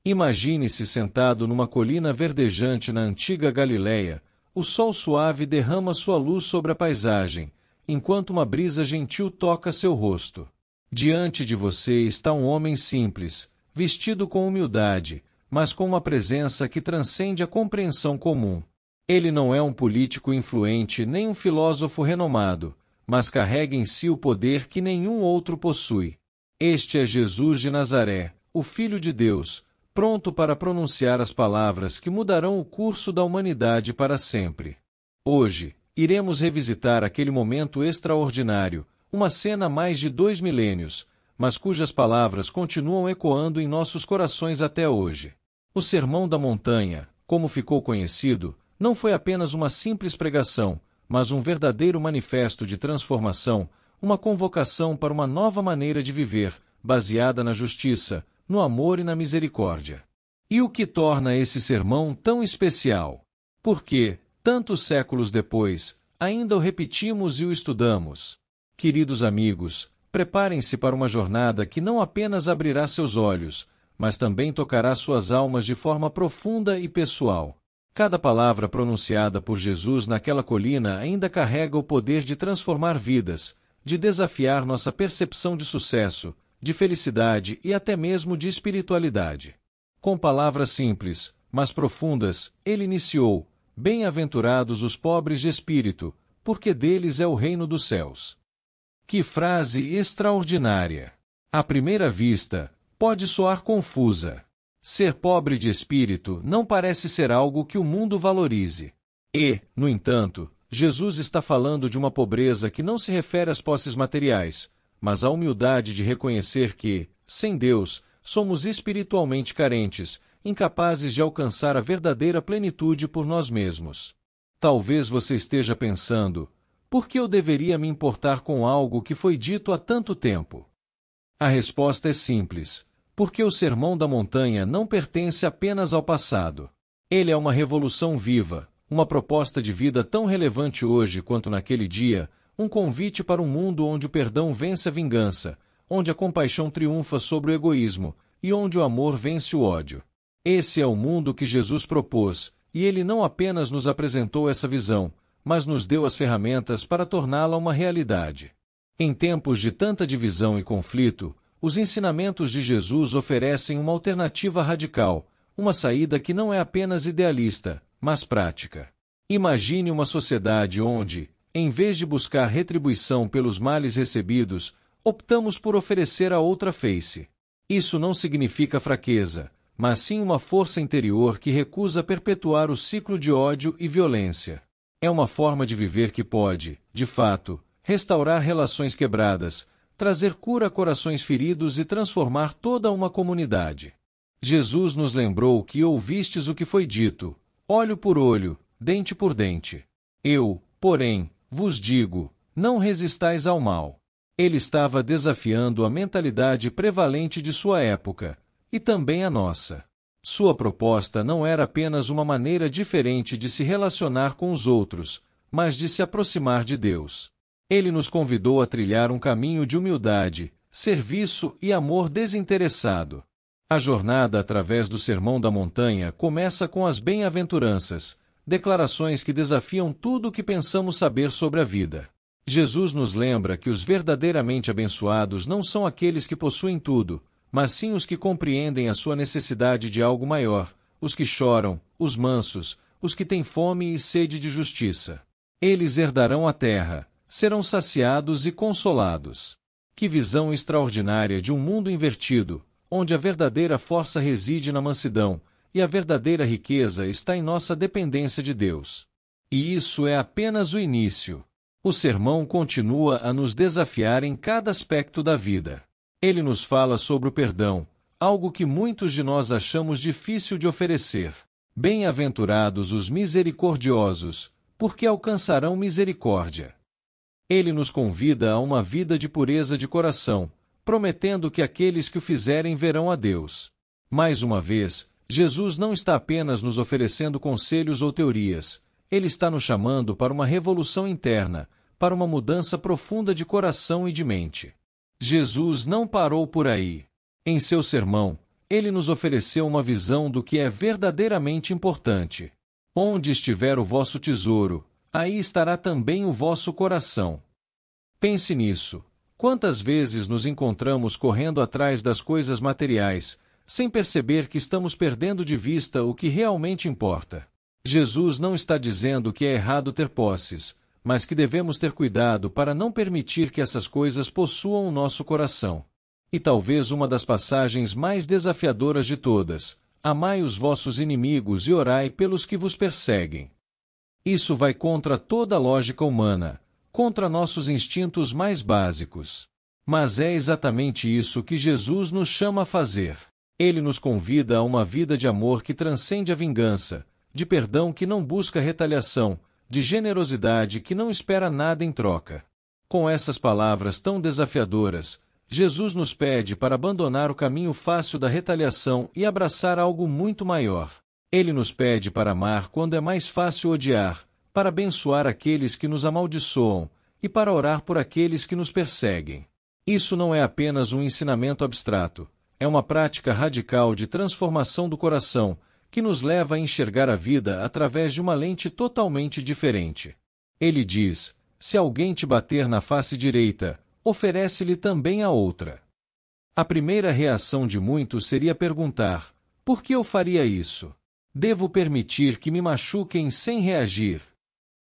Imagine-se sentado numa colina verdejante na antiga Galileia, o sol suave derrama sua luz sobre a paisagem, enquanto uma brisa gentil toca seu rosto. Diante de você está um homem simples, vestido com humildade, mas com uma presença que transcende a compreensão comum. Ele não é um político influente nem um filósofo renomado, mas carrega em si o poder que nenhum outro possui. Este é Jesus de Nazaré, o Filho de Deus, pronto para pronunciar as palavras que mudarão o curso da humanidade para sempre. Hoje, iremos revisitar aquele momento extraordinário, uma cena há mais de 2 milênios, mas cujas palavras continuam ecoando em nossos corações até hoje. O Sermão da Montanha, como ficou conhecido, não foi apenas uma simples pregação, mas um verdadeiro manifesto de transformação, uma convocação para uma nova maneira de viver, baseada na justiça, no amor e na misericórdia. E o que torna esse sermão tão especial? Porque, tantos séculos depois, ainda o repetimos e o estudamos. Queridos amigos, preparem-se para uma jornada que não apenas abrirá seus olhos, mas também tocará suas almas de forma profunda e pessoal. Cada palavra pronunciada por Jesus naquela colina ainda carrega o poder de transformar vidas, de desafiar nossa percepção de sucesso, de felicidade e até mesmo de espiritualidade. Com palavras simples, mas profundas, ele iniciou: "Bem-aventurados os pobres de espírito, porque deles é o reino dos céus." Que frase extraordinária! À primeira vista, pode soar confusa. Ser pobre de espírito não parece ser algo que o mundo valorize. E, no entanto, Jesus está falando de uma pobreza que não se refere às posses materiais, mas à humildade de reconhecer que, sem Deus, somos espiritualmente carentes, incapazes de alcançar a verdadeira plenitude por nós mesmos. Talvez você esteja pensando: por que eu deveria me importar com algo que foi dito há tanto tempo? A resposta é simples: porque o Sermão da Montanha não pertence apenas ao passado. Ele é uma revolução viva, uma proposta de vida tão relevante hoje quanto naquele dia, um convite para um mundo onde o perdão vence a vingança, onde a compaixão triunfa sobre o egoísmo e onde o amor vence o ódio. Esse é o mundo que Jesus propôs, e ele não apenas nos apresentou essa visão, mas nos deu as ferramentas para torná-la uma realidade. Em tempos de tanta divisão e conflito, os ensinamentos de Jesus oferecem uma alternativa radical, uma saída que não é apenas idealista, mas prática. Imagine uma sociedade onde, em vez de buscar retribuição pelos males recebidos, optamos por oferecer a outra face. Isso não significa fraqueza, mas sim uma força interior que recusa perpetuar o ciclo de ódio e violência. É uma forma de viver que pode, de fato, restaurar relações quebradas, trazer cura a corações feridos e transformar toda uma comunidade. Jesus nos lembrou que ouvistes o que foi dito: olho por olho, dente por dente. Eu, porém, vos digo, não resistais ao mal. Ele estava desafiando a mentalidade prevalente de sua época, e também a nossa. Sua proposta não era apenas uma maneira diferente de se relacionar com os outros, mas de se aproximar de Deus. Ele nos convidou a trilhar um caminho de humildade, serviço e amor desinteressado. A jornada através do Sermão da Montanha começa com as bem-aventuranças, declarações que desafiam tudo o que pensamos saber sobre a vida. Jesus nos lembra que os verdadeiramente abençoados não são aqueles que possuem tudo, mas sim os que compreendem a sua necessidade de algo maior, os que choram, os mansos, os que têm fome e sede de justiça. Eles herdarão a terra, serão saciados e consolados. Que visão extraordinária de um mundo invertido, onde a verdadeira força reside na mansidão, e a verdadeira riqueza está em nossa dependência de Deus. E isso é apenas o início. O sermão continua a nos desafiar em cada aspecto da vida. Ele nos fala sobre o perdão, algo que muitos de nós achamos difícil de oferecer. Bem-aventurados os misericordiosos, porque alcançarão misericórdia. Ele nos convida a uma vida de pureza de coração, prometendo que aqueles que o fizerem verão a Deus. Mais uma vez, Jesus não está apenas nos oferecendo conselhos ou teorias, ele está nos chamando para uma revolução interna, para uma mudança profunda de coração e de mente. Jesus não parou por aí. Em seu sermão, ele nos ofereceu uma visão do que é verdadeiramente importante. Onde estiver o vosso tesouro, aí estará também o vosso coração. Pense nisso. Quantas vezes nos encontramos correndo atrás das coisas materiais, sem perceber que estamos perdendo de vista o que realmente importa? Jesus não está dizendo que é errado ter posses, mas que devemos ter cuidado para não permitir que essas coisas possuam o nosso coração. E talvez uma das passagens mais desafiadoras de todas: amai os vossos inimigos e orai pelos que vos perseguem. Isso vai contra toda a lógica humana, contra nossos instintos mais básicos. Mas é exatamente isso que Jesus nos chama a fazer. Ele nos convida a uma vida de amor que transcende a vingança, de perdão que não busca retaliação, de generosidade que não espera nada em troca. Com essas palavras tão desafiadoras, Jesus nos pede para abandonar o caminho fácil da retaliação e abraçar algo muito maior. Ele nos pede para amar quando é mais fácil odiar, para abençoar aqueles que nos amaldiçoam e para orar por aqueles que nos perseguem. Isso não é apenas um ensinamento abstrato, é uma prática radical de transformação do coração que nos leva a enxergar a vida através de uma lente totalmente diferente. Ele diz: se alguém te bater na face direita, oferece-lhe também a outra. A primeira reação de muitos seria perguntar: por que eu faria isso? Devo permitir que me machuquem sem reagir?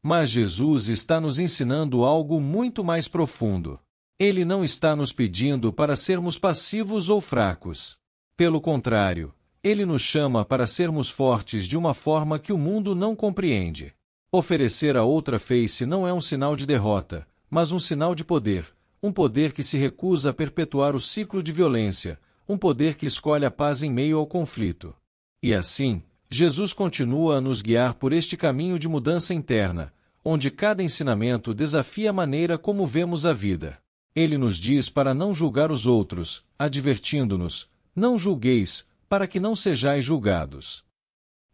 Mas Jesus está nos ensinando algo muito mais profundo. Ele não está nos pedindo para sermos passivos ou fracos. Pelo contrário, ele nos chama para sermos fortes de uma forma que o mundo não compreende. Oferecer a outra face não é um sinal de derrota, mas um sinal de poder. Um poder que se recusa a perpetuar o ciclo de violência, um poder que escolhe a paz em meio ao conflito. E assim, Jesus continua a nos guiar por este caminho de mudança interna, onde cada ensinamento desafia a maneira como vemos a vida. Ele nos diz para não julgar os outros, advertindo-nos: não julgueis, para que não sejais julgados.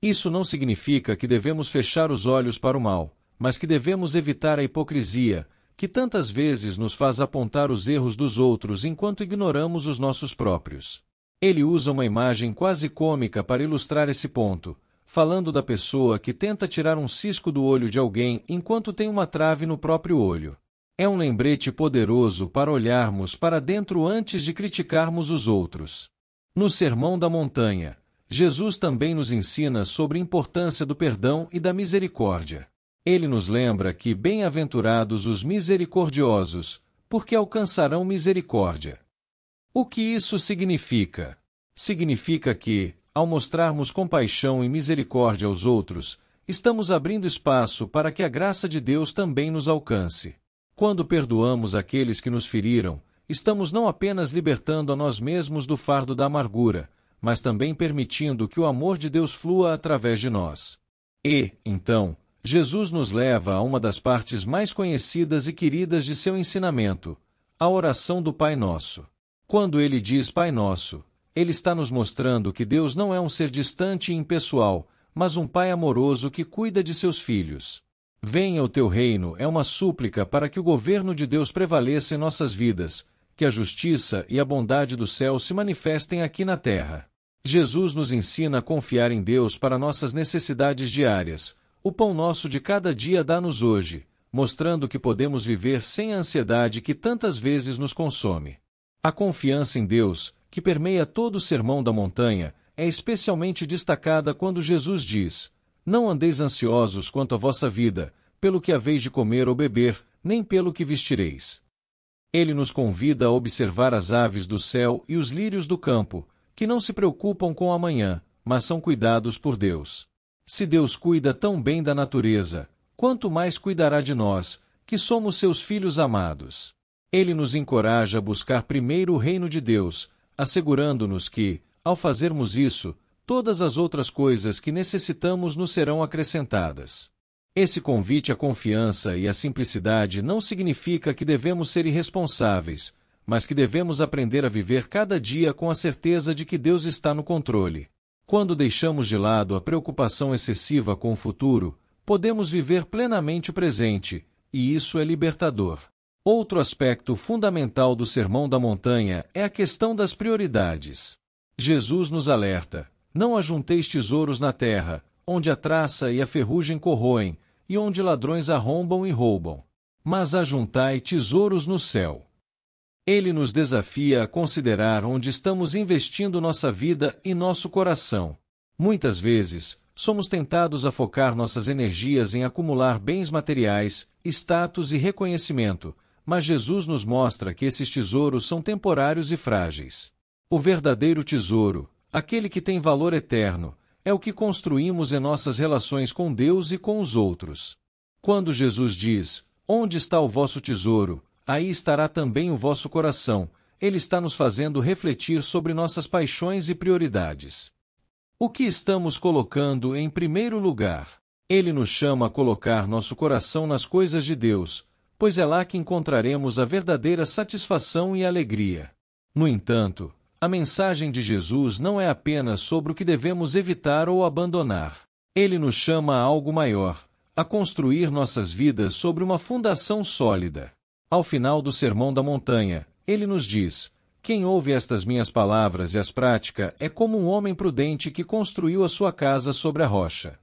Isso não significa que devemos fechar os olhos para o mal, mas que devemos evitar a hipocrisia, que tantas vezes nos faz apontar os erros dos outros enquanto ignoramos os nossos próprios. Ele usa uma imagem quase cômica para ilustrar esse ponto, falando da pessoa que tenta tirar um cisco do olho de alguém enquanto tem uma trave no próprio olho. É um lembrete poderoso para olharmos para dentro antes de criticarmos os outros. No Sermão da Montanha, Jesus também nos ensina sobre a importância do perdão e da misericórdia. Ele nos lembra que bem-aventurados os misericordiosos, porque alcançarão misericórdia. O que isso significa? Significa que, ao mostrarmos compaixão e misericórdia aos outros, estamos abrindo espaço para que a graça de Deus também nos alcance. Quando perdoamos aqueles que nos feriram, estamos não apenas libertando a nós mesmos do fardo da amargura, mas também permitindo que o amor de Deus flua através de nós. E, então, Jesus nos leva a uma das partes mais conhecidas e queridas de seu ensinamento, a oração do Pai Nosso. Quando ele diz Pai Nosso, ele está nos mostrando que Deus não é um ser distante e impessoal, mas um Pai amoroso que cuida de seus filhos. Venha o teu reino é uma súplica para que o governo de Deus prevaleça em nossas vidas, que a justiça e a bondade do céu se manifestem aqui na terra. Jesus nos ensina a confiar em Deus para nossas necessidades diárias. O pão nosso de cada dia dá-nos hoje, mostrando que podemos viver sem a ansiedade que tantas vezes nos consome. A confiança em Deus, que permeia todo o Sermão da Montanha, é especialmente destacada quando Jesus diz: não andeis ansiosos quanto à vossa vida, pelo que haveis de comer ou beber, nem pelo que vestireis. Ele nos convida a observar as aves do céu e os lírios do campo, que não se preocupam com o amanhã, mas são cuidados por Deus. Se Deus cuida tão bem da natureza, quanto mais cuidará de nós, que somos seus filhos amados. Ele nos encoraja a buscar primeiro o reino de Deus, assegurando-nos que, ao fazermos isso, todas as outras coisas que necessitamos nos serão acrescentadas. Esse convite à confiança e à simplicidade não significa que devemos ser irresponsáveis, mas que devemos aprender a viver cada dia com a certeza de que Deus está no controle. Quando deixamos de lado a preocupação excessiva com o futuro, podemos viver plenamente o presente, e isso é libertador. Outro aspecto fundamental do Sermão da Montanha é a questão das prioridades. Jesus nos alerta: não ajunteis tesouros na terra, onde a traça e a ferrugem corroem, e onde ladrões arrombam e roubam. Mas ajuntai tesouros no céu. Ele nos desafia a considerar onde estamos investindo nossa vida e nosso coração. Muitas vezes, somos tentados a focar nossas energias em acumular bens materiais, status e reconhecimento, mas Jesus nos mostra que esses tesouros são temporários e frágeis. O verdadeiro tesouro, aquele que tem valor eterno, é o que construímos em nossas relações com Deus e com os outros. Quando Jesus diz: onde está o vosso tesouro, aí estará também o vosso coração, ele está nos fazendo refletir sobre nossas paixões e prioridades. O que estamos colocando em primeiro lugar? Ele nos chama a colocar nosso coração nas coisas de Deus, pois é lá que encontraremos a verdadeira satisfação e alegria. No entanto, a mensagem de Jesus não é apenas sobre o que devemos evitar ou abandonar. Ele nos chama a algo maior, a construir nossas vidas sobre uma fundação sólida. Ao final do Sermão da Montanha, ele nos diz: quem ouve estas minhas palavras e as pratica é como um homem prudente que construiu a sua casa sobre a rocha.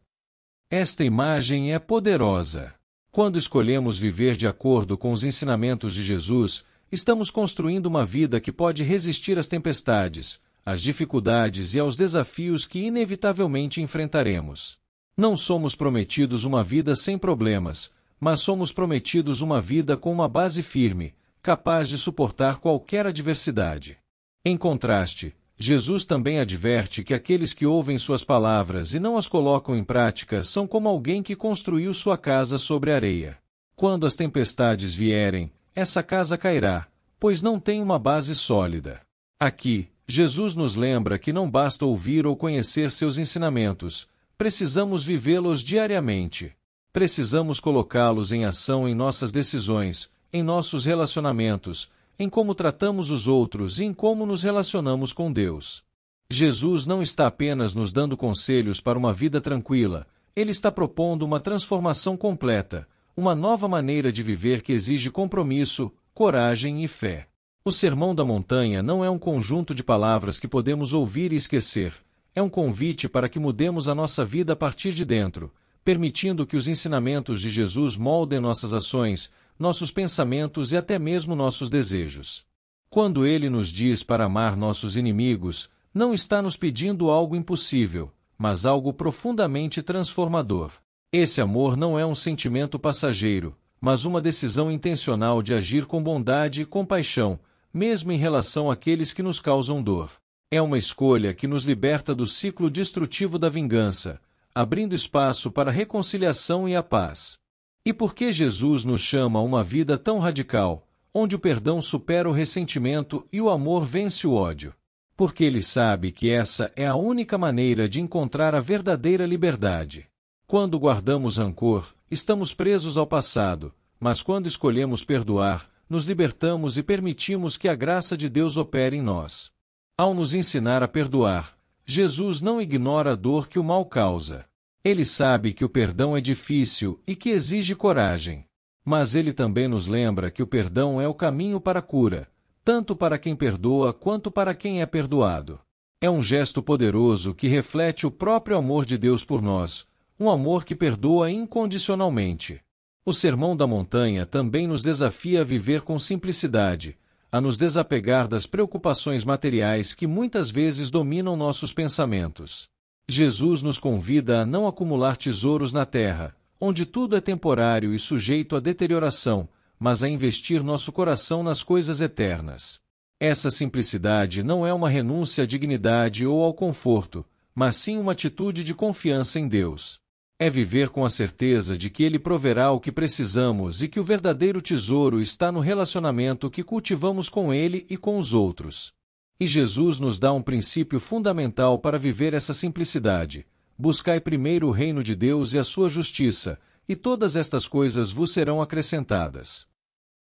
Esta imagem é poderosa. Quando escolhemos viver de acordo com os ensinamentos de Jesus, estamos construindo uma vida que pode resistir às tempestades, às dificuldades e aos desafios que inevitavelmente enfrentaremos. Não somos prometidos uma vida sem problemas, mas somos prometidos uma vida com uma base firme, capaz de suportar qualquer adversidade. Em contraste, Jesus também adverte que aqueles que ouvem suas palavras e não as colocam em prática são como alguém que construiu sua casa sobre areia. Quando as tempestades vierem, essa casa cairá, pois não tem uma base sólida. Aqui, Jesus nos lembra que não basta ouvir ou conhecer seus ensinamentos, precisamos vivê-los diariamente. Precisamos colocá-los em ação em nossas decisões, em nossos relacionamentos, em como tratamos os outros e em como nos relacionamos com Deus. Jesus não está apenas nos dando conselhos para uma vida tranquila, ele está propondo uma transformação completa, uma nova maneira de viver que exige compromisso, coragem e fé. O Sermão da Montanha não é um conjunto de palavras que podemos ouvir e esquecer, é um convite para que mudemos a nossa vida a partir de dentro, permitindo que os ensinamentos de Jesus moldem nossas ações, nossos pensamentos e até mesmo nossos desejos. Quando ele nos diz para amar nossos inimigos, não está nos pedindo algo impossível, mas algo profundamente transformador. Esse amor não é um sentimento passageiro, mas uma decisão intencional de agir com bondade e compaixão, mesmo em relação àqueles que nos causam dor. É uma escolha que nos liberta do ciclo destrutivo da vingança, abrindo espaço para a reconciliação e a paz. E por que Jesus nos chama a uma vida tão radical, onde o perdão supera o ressentimento e o amor vence o ódio? Porque ele sabe que essa é a única maneira de encontrar a verdadeira liberdade. Quando guardamos rancor, estamos presos ao passado, mas quando escolhemos perdoar, nos libertamos e permitimos que a graça de Deus opere em nós. Ao nos ensinar a perdoar, Jesus não ignora a dor que o mal causa. Ele sabe que o perdão é difícil e que exige coragem. Mas ele também nos lembra que o perdão é o caminho para a cura, tanto para quem perdoa quanto para quem é perdoado. É um gesto poderoso que reflete o próprio amor de Deus por nós, um amor que perdoa incondicionalmente. O Sermão da Montanha também nos desafia a viver com simplicidade, a nos desapegar das preocupações materiais que muitas vezes dominam nossos pensamentos. Jesus nos convida a não acumular tesouros na terra, onde tudo é temporário e sujeito à deterioração, mas a investir nosso coração nas coisas eternas. Essa simplicidade não é uma renúncia à dignidade ou ao conforto, mas sim uma atitude de confiança em Deus. É viver com a certeza de que Ele proverá o que precisamos e que o verdadeiro tesouro está no relacionamento que cultivamos com Ele e com os outros. E Jesus nos dá um princípio fundamental para viver essa simplicidade: buscai primeiro o reino de Deus e a sua justiça, e todas estas coisas vos serão acrescentadas.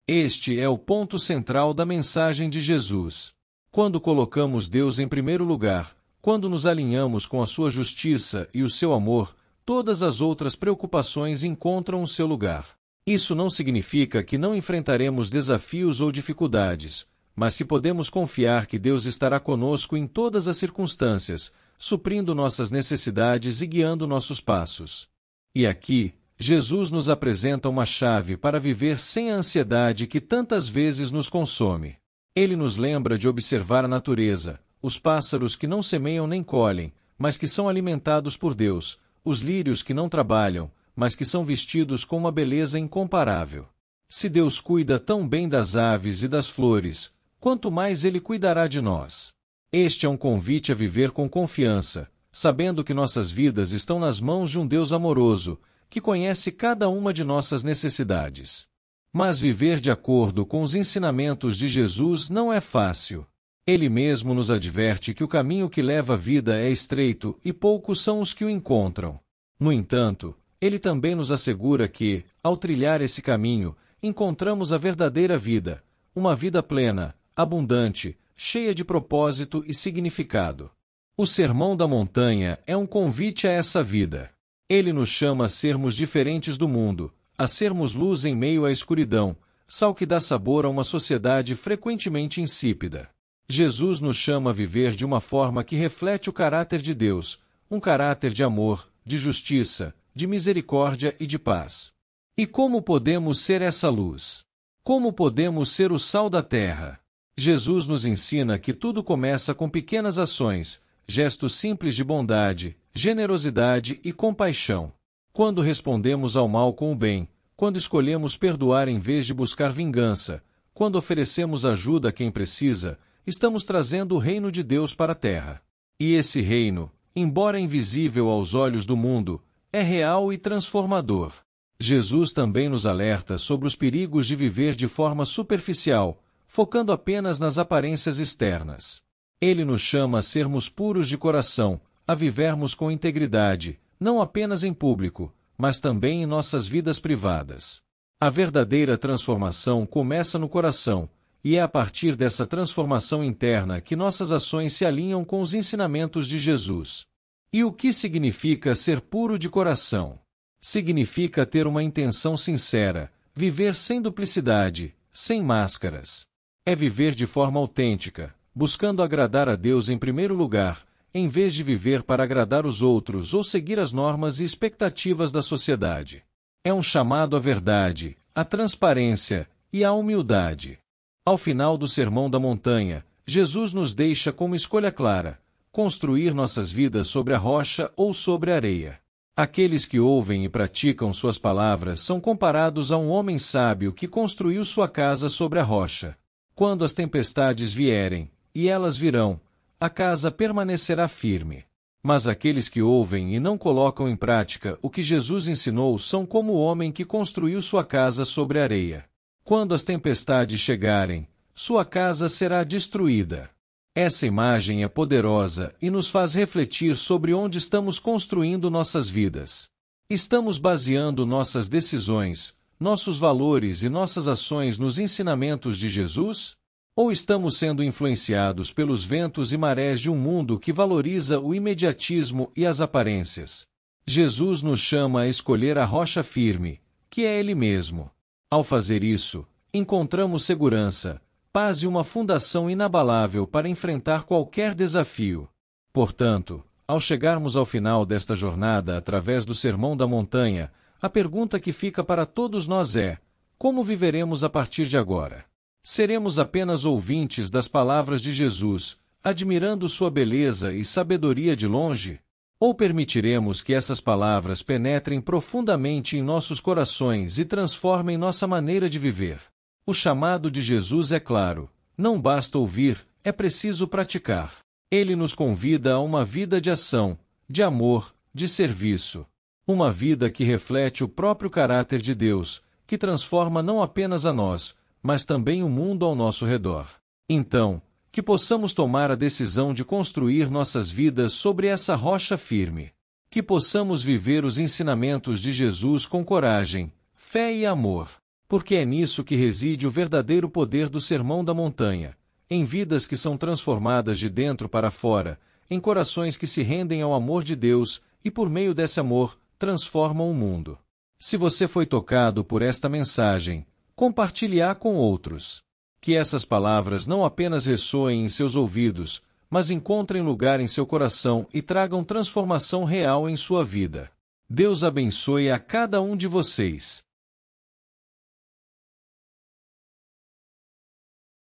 Este é o ponto central da mensagem de Jesus. Quando colocamos Deus em primeiro lugar, quando nos alinhamos com a sua justiça e o seu amor, todas as outras preocupações encontram o seu lugar. Isso não significa que não enfrentaremos desafios ou dificuldades, mas que podemos confiar que Deus estará conosco em todas as circunstâncias, suprindo nossas necessidades e guiando nossos passos. E aqui, Jesus nos apresenta uma chave para viver sem a ansiedade que tantas vezes nos consome. Ele nos lembra de observar a natureza, os pássaros que não semeiam nem colhem, mas que são alimentados por Deus, os lírios que não trabalham, mas que são vestidos com uma beleza incomparável. Se Deus cuida tão bem das aves e das flores, quanto mais Ele cuidará de nós. Este é um convite a viver com confiança, sabendo que nossas vidas estão nas mãos de um Deus amoroso, que conhece cada uma de nossas necessidades. Mas viver de acordo com os ensinamentos de Jesus não é fácil. Ele mesmo nos adverte que o caminho que leva à vida é estreito e poucos são os que o encontram. No entanto, ele também nos assegura que, ao trilhar esse caminho, encontramos a verdadeira vida, uma vida plena, abundante, cheia de propósito e significado. O Sermão da Montanha é um convite a essa vida. Ele nos chama a sermos diferentes do mundo, a sermos luz em meio à escuridão, sal que dá sabor a uma sociedade frequentemente insípida. Jesus nos chama a viver de uma forma que reflete o caráter de Deus, um caráter de amor, de justiça, de misericórdia e de paz. E como podemos ser essa luz? Como podemos ser o sal da terra? Jesus nos ensina que tudo começa com pequenas ações, gestos simples de bondade, generosidade e compaixão. Quando respondemos ao mal com o bem, quando escolhemos perdoar em vez de buscar vingança, quando oferecemos ajuda a quem precisa, estamos trazendo o reino de Deus para a terra. E esse reino, embora invisível aos olhos do mundo, é real e transformador. Jesus também nos alerta sobre os perigos de viver de forma superficial, focando apenas nas aparências externas. Ele nos chama a sermos puros de coração, a vivermos com integridade, não apenas em público, mas também em nossas vidas privadas. A verdadeira transformação começa no coração, e é a partir dessa transformação interna que nossas ações se alinham com os ensinamentos de Jesus. E o que significa ser puro de coração? Significa ter uma intenção sincera, viver sem duplicidade, sem máscaras. É viver de forma autêntica, buscando agradar a Deus em primeiro lugar, em vez de viver para agradar os outros ou seguir as normas e expectativas da sociedade. É um chamado à verdade, à transparência e à humildade. Ao final do Sermão da Montanha, Jesus nos deixa como escolha clara: construir nossas vidas sobre a rocha ou sobre a areia. Aqueles que ouvem e praticam suas palavras são comparados a um homem sábio que construiu sua casa sobre a rocha. Quando as tempestades vierem, e elas virão, a casa permanecerá firme. Mas aqueles que ouvem e não colocam em prática o que Jesus ensinou são como o homem que construiu sua casa sobre a areia. Quando as tempestades chegarem, sua casa será destruída. Essa imagem é poderosa e nos faz refletir sobre onde estamos construindo nossas vidas. Estamos baseando nossas decisões, nossos valores e nossas ações nos ensinamentos de Jesus? Ou estamos sendo influenciados pelos ventos e marés de um mundo que valoriza o imediatismo e as aparências? Jesus nos chama a escolher a rocha firme, que é Ele mesmo. Ao fazer isso, encontramos segurança, paz e uma fundação inabalável para enfrentar qualquer desafio. Portanto, ao chegarmos ao final desta jornada através do Sermão da Montanha, a pergunta que fica para todos nós é: como viveremos a partir de agora? Seremos apenas ouvintes das palavras de Jesus, admirando sua beleza e sabedoria de longe? Ou permitiremos que essas palavras penetrem profundamente em nossos corações e transformem nossa maneira de viver? O chamado de Jesus é claro: não basta ouvir, é preciso praticar. Ele nos convida a uma vida de ação, de amor, de serviço. Uma vida que reflete o próprio caráter de Deus, que transforma não apenas a nós, mas também o mundo ao nosso redor. Então, que possamos tomar a decisão de construir nossas vidas sobre essa rocha firme. Que possamos viver os ensinamentos de Jesus com coragem, fé e amor. Porque é nisso que reside o verdadeiro poder do Sermão da Montanha, em vidas que são transformadas de dentro para fora, em corações que se rendem ao amor de Deus e, por meio desse amor, transformam o mundo. Se você foi tocado por esta mensagem, compartilhe-a com outros. Que essas palavras não apenas ressoem em seus ouvidos, mas encontrem lugar em seu coração e tragam transformação real em sua vida. Deus abençoe a cada um de vocês.